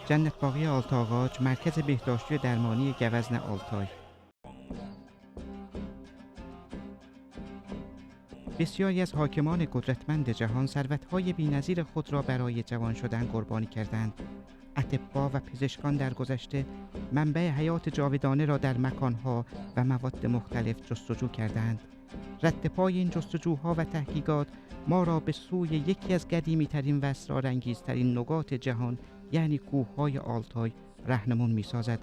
جنت باقی آلتاغاج، مرکز بهداشتی و درمانی گوزن آلتای. بسیاری از حاکمان قدرتمند جهان ثروت‌های بی‌نظیر خود را برای جوان شدن قربانی کردند. اطباء و پزشکان در گذشته منبع حیات جاودانه را در مکانها و مواد مختلف جستجو کردند. رد پای این جستجوها و تحقیقات ما را به سوی یکی از قدیمی‌ترین و اسرارانگیزترین نقاط جهان، یعنی کوه‌های آلتای، راهنمون می‌سازد.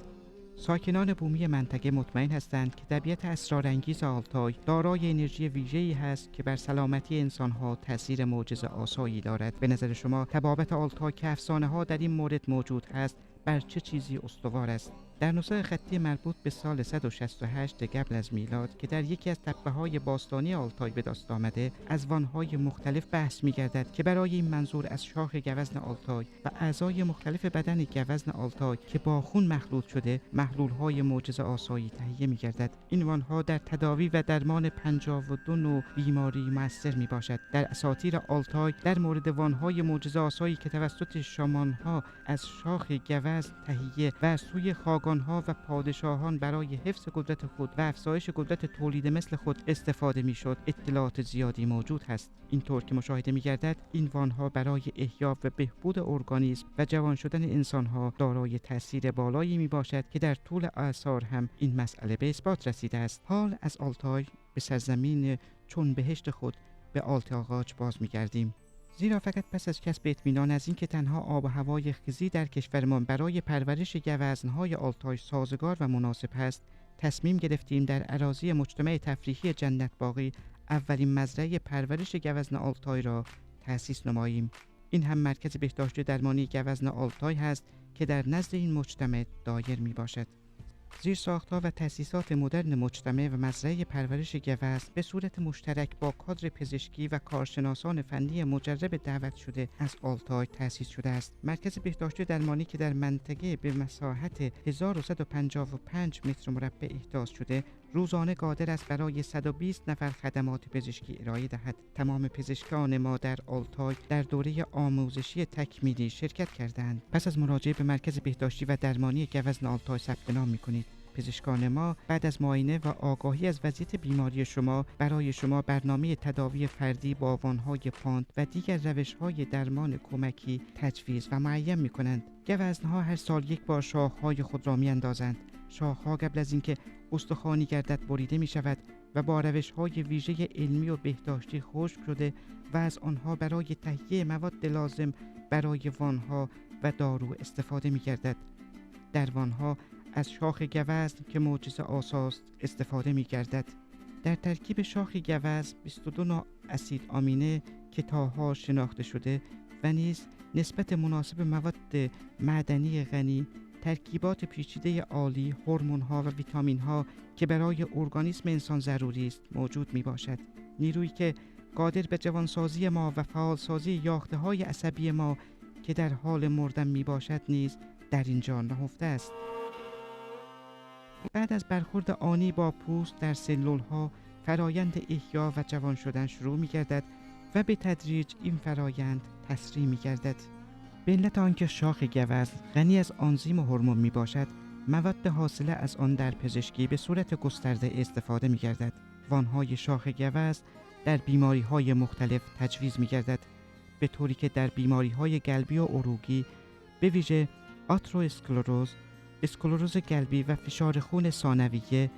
ساکنان بومی منطقه مطمئن هستند که طبیعت اسرارانگیز آلتای دارای انرژی ویژه‌ای هست که بر سلامتی انسان‌ها تأثیر معجزه‌آسایی دارد. به نظر شما طبابت آلتای که افسانه‌ها در این مورد موجود هست، بر چه چیزی استوار است؟ در نسخه خطی مربوط به سال 168 قبل از میلاد که در یکی از تپه‌های باستانی آلتای به دست آمده، از وان‌های مختلف بحث می‌گردد که برای این منظور از شاخ گوزن آلتای و اعضای مختلف بدن گوزن آلتای که با خون مخلوط شده، محلول‌های معجزه‌آسایی تهیه می‌گردد. این وان‌ها در تداوی و درمان 52 نوع بیماری مؤثر می‌باشد. در اساطیر آلتای در مورد وان‌های معجزه‌آسایی که توسط شامان‌ها از شاخ گوزن تهیه و از سوی خاقان‌ها و پادشاهان برای حفظ قدرت خود و افزایش قدرت تولید مثل خود استفاده می‌شد، اطلاعات زیادی موجود هست. اینطور که مشاهده می‌گردد، این وان‌ها برای احیا و بهبود ارگانیسم و جوان شدن انسان‌ها دارای تأثیر بالایی می‌باشد که در طول اعصار هم این مسئله به اثبات رسیده است. حال از آلتای به سرزمین چون بهشت خود به آلتاغاج باز می‌گردیم. زیرا فقط پس از کسب اطمینان از اینکه تنها آب و هوای خزی در کشورمان برای پرورش گوزن‌های آلتای سازگار و مناسب است، تصمیم گرفتیم در اراضی مجتمع تفریحی جنت باقی اولین مزرعه پرورش گوزن آلتای را تأسیس نماییم. این هم مرکز بهداشتی درمانی گوزن آلتای هست که در نزد این مجتمع دایر می باشد. زیرساخت‌ها و تأسیسات مدرن مجتمع و مزرعه پرورش گوزن به صورت مشترک با کادر پزشکی و کارشناسان فنی مجرب دعوت شده از آلتای تأسیس شده است. مرکز بهداشتی درمانی که در منطقه به مساحت 1155 متر مربع احداث شده، روزانه قادر است برای 120 نفر خدمات پزشکی ارائه دهد. تمام پزشکان ما در آلتای در دوره آموزشی تکمیلی شرکت کردند. پس از مراجعه به مرکز بهداشتی و درمانی گوزن آلتای ثبت نام می‌کنید. پزشکان ما بعد از معاینه و آگاهی از وضعیت بیماری شما برای شما برنامه تداوی فردی با وان‌های پاند و دیگر روش‌های درمان کمکی تجویز و معین می‌کنند. گوزن‌ها هر سال یک بار شاخه‌های خود را می‌اندازند. شاخه‌ها قبل از اینکه استخوانی گردد بریده می‌شود و با روش‌های ویژه علمی و بهداشتی خشک شده و از آنها برای تهیه مواد لازم برای وان‌ها و دارو استفاده می‌گردد. در وان‌ها از شاخ گوزن که معجزه آساست استفاده می‌گردد. در ترکیب شاخ گوزن 22 نوع اسید آمینه که تاها شناخته شده و نیز نسبت مناسب مواد معدنی غنی، ترکیبات پیچیده عالی، هورمون‌ها و ویتامین‌ها که برای ارگانیسم انسان ضروری است موجود می‌باشد. نیرویی که قادر به جوانسازی ما و فعالسازی یافته‌های عصبی ما که در حال مردن می‌باشد نیز در اینجا نهفته است. بعد از برخورد آنی با پوست در سلول‌ها، فرایند احیا و جوان شدن شروع می‌گردد و به تدریج این فرایند تسریع می‌گردد. به علت آنکه شاخ گوزن غنی از آنزیم و هورمون میباشد، مواد حاصله از آن در پزشکی به صورت گسترده استفاده میگردد. وانهای شاخ گوزن در بیماریهای مختلف تجویز میگردد، به طوری که در بیماریهای قلبی و عروقی، به ویژه آترواسکلروز، اسکلروز قلبی و فشار خون ثانویه،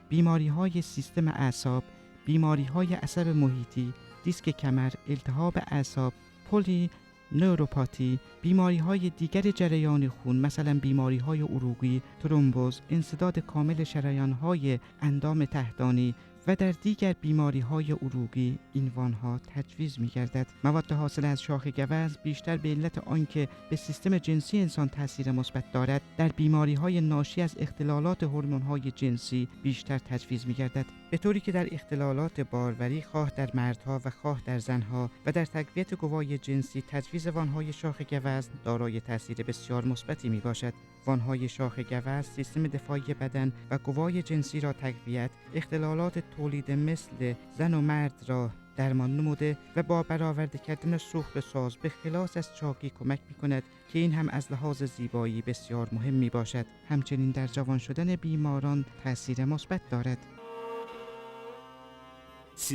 بیماریهای سیستم اعصاب، بیماریهای عصب محیطی، دیسک کمر، التهاب اعصاب، پلی نوروپاتی، بیماری‌های دیگر جریان خون مثلا بیماری‌های عروقی، ترومبوز، انسداد کامل شریان‌های اندام تحتانی و در دیگر بیماری‌های عروقی این وانها تجویز می‌گردد. مواد حاصل از شاخ گوزن بیشتر به علت آنکه به سیستم جنسی انسان تاثیر مثبت دارد، در بیماری‌های ناشی از اختلالات هورمون‌های جنسی بیشتر تجویز می‌گردد، به طوری که در اختلالات باروری خواه در مردها و خواه در زنها و در تقویت قوای جنسی تجویز وانهای شاخ گوزن دارای تاثیر بسیار مثبتی میباشد. وانهای شاخ گوزن سیستم دفاعی بدن و قوای جنسی را تقویت، اختلالات تولید مثل زن و مرد را درمان نموده و با برآورده کردن سوخت ساز به خلاص از چاقی کمک می‌کند که این هم از لحاظ زیبایی بسیار مهم میباشد. همچنین در جوان شدن بیماران تأثیر مثبت دارد.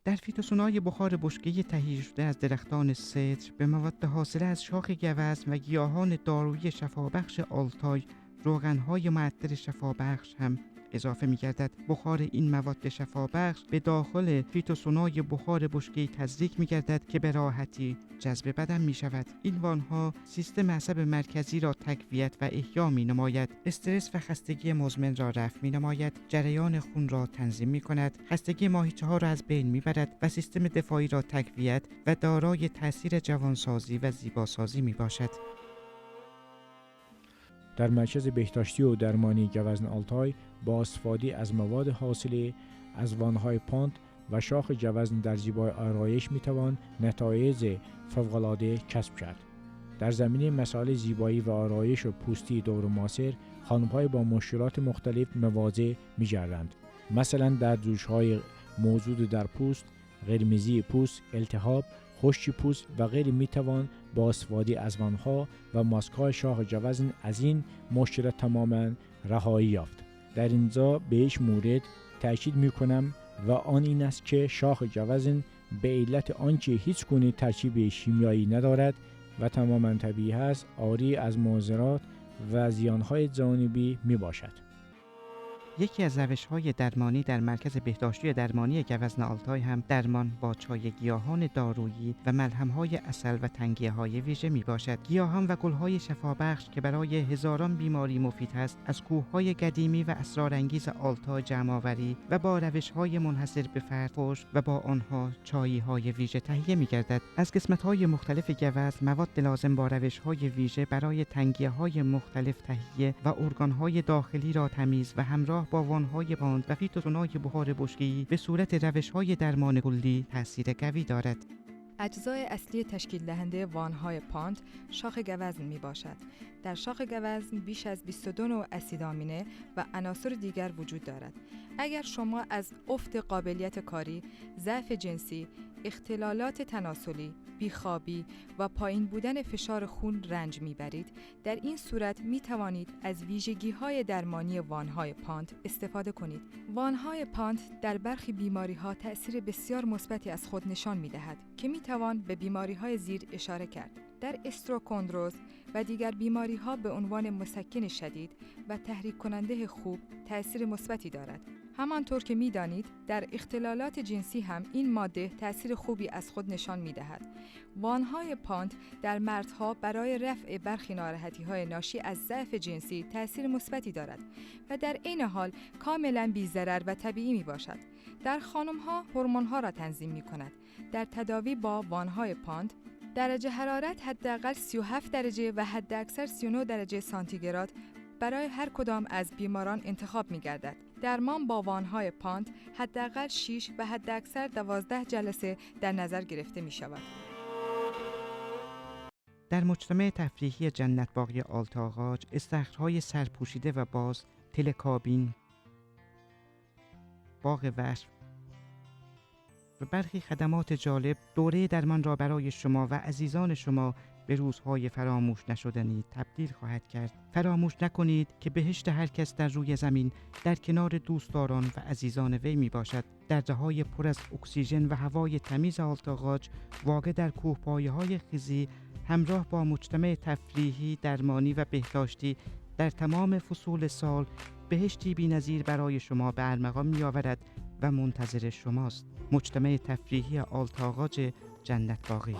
در فیتوسونای بخار بشکه‌ای تهیه شده از درختان سدر به مواد حاصله از شاخ گوزن و گیاهان دارویی شفابخش آلتای روغن‌های معطر شفابخش هم اضافه می‌گردد. بخار این مواد شفابخش به داخل فیتوسونای بخار بشکه‌ای تزریق می‌گردد که به راحتی جذب بدن می‌شود. این وانها سیستم عصب مرکزی را تقویت و احیا می‌نماید، استرس و خستگی مزمن را رفع می‌نماید، جریان خون را تنظیم می‌کند، خستگی ماهیچه‌ها را از بین می‌برد و سیستم دفاعی را تقویت و دارای تأثیر جوانسازی و زیباسازی می‌باشد. در مرکز بهداشتی و درمانی گوزن آلتای با استفاده از مواد حاصل از وانهای پانت و شاخ گوزن در زیبای آرایش میتوان نتایج فوق‌العاده کسب کرد. در زمینه مسائل زیبایی و آرایش و پوستی دور معاصر خانم‌های با مشکلات مختلف مواجه می‌گردند. مثلا در دوش‌های موجود در پوست، قرمزی پوست، التهاب، خشکی پوست و غیره میتوان با استفاده از وانها و ماسک‌های شاخ گوزن از این مشکل تماما رهایی یافت. در اینجا به یک مورد تاکید میکنم و آن این است که شاخ گوزن به علت آنکه هیچ گونه ترکیب شیمیایی ندارد و تماما طبیعی است، عاری از مضرات و زیانهای جانبی می باشد. یکی از روش‌های درمانی در مرکز بهداشتی درمانی گوزن آلتای هم درمان با چای گیاهان دارویی و ملهم‌های عسل و تنگیه‌های ویژه میباشد. گیاهان و گل‌های شفابخش که برای هزاران بیماری مفید است، از کوه‌های قدیمی و اسرارانگیز آلتای جمع‌آوری و با روش‌های منحصر به فرد خشک و با آنها چای‌های ویژه تهیه می‌گردد. از قسمت‌های مختلف گوزن مواد لازم با روش‌های ویژه برای تنگیه‌های مختلف تهیه و ارگان‌های داخلی را تمیز و همراه با وانهای پانت و فیتوسونای بخار بشکه‌ای به صورت روش‌های درمان کلی تأثیر قوی دارد. اجزای اصلی تشکیل دهنده وانهای پانت شاخ گوزن می باشد. در شاخ گوزن بیش از 22 نوع اسید آمینه و عناصر دیگر وجود دارد. اگر شما از افت قابلیت کاری، ضعف جنسی، اختلالات تناسلی، بیخوابی و پایین بودن فشار خون رنج میبرید، در این صورت می توانید از ویژگی‌های درمانی وانهای پانت استفاده کنید. وانهای پانت در برخی بیماری‌ها تأثیر بسیار مثبتی از خود نشان می‌دهد که می توان به بیماری‌های زیر اشاره کرد. در استروکوندروز و دیگر بیماری‌ها به عنوان مسکن شدید و تحریک کننده خوب تأثیر مثبتی دارد. همانطور که می‌دانید در اختلالات جنسی هم این ماده تأثیر خوبی از خود نشان می‌دهد. وانهای پانت در مردها برای رفع برخی ناراحتی‌های ناشی از ضعف جنسی تأثیر مثبتی دارد و در عین حال کاملاً بی‌ضرر و طبیعی می‌باشد. در خانم‌ها هورمون‌ها را تنظیم می‌کند. در تداوی با وانهای پانت درجه حرارت حداقل 37 درجه و حداکثر 39 درجه سانتیگراد برای هر کدام از بیماران انتخاب می‌گردد. درمان با وانهای پانت حداقل 6 و حداکثر 12 جلسه در نظر گرفته می‌شود. در مجتمع تفریحی جنت باغی آلت‌آغاج، استخرهای سرپوشیده و باز، تل کابین، باغ وحش و برخی خدمات جالب دوره درمان را برای شما و عزیزان شما به روزهای فراموش نشدنی تبدیل خواهد کرد. فراموش نکنید که بهشت هر کس در روی زمین در کنار دوستداران و عزیزان وی می باشد. در جاهای پر از اکسیژن و هوای تمیز آلت‌آغاج واقع در کوهپایه‌های خیزی همراه با مجتمع تفریحی، درمانی و بهداشتی در تمام فصول سال بهشتی بی‌نظیر برای شما به ارمغان می‌آورد و منتظر شماست. مجتمع تفریحی آلت‌آغاج جنت باغی.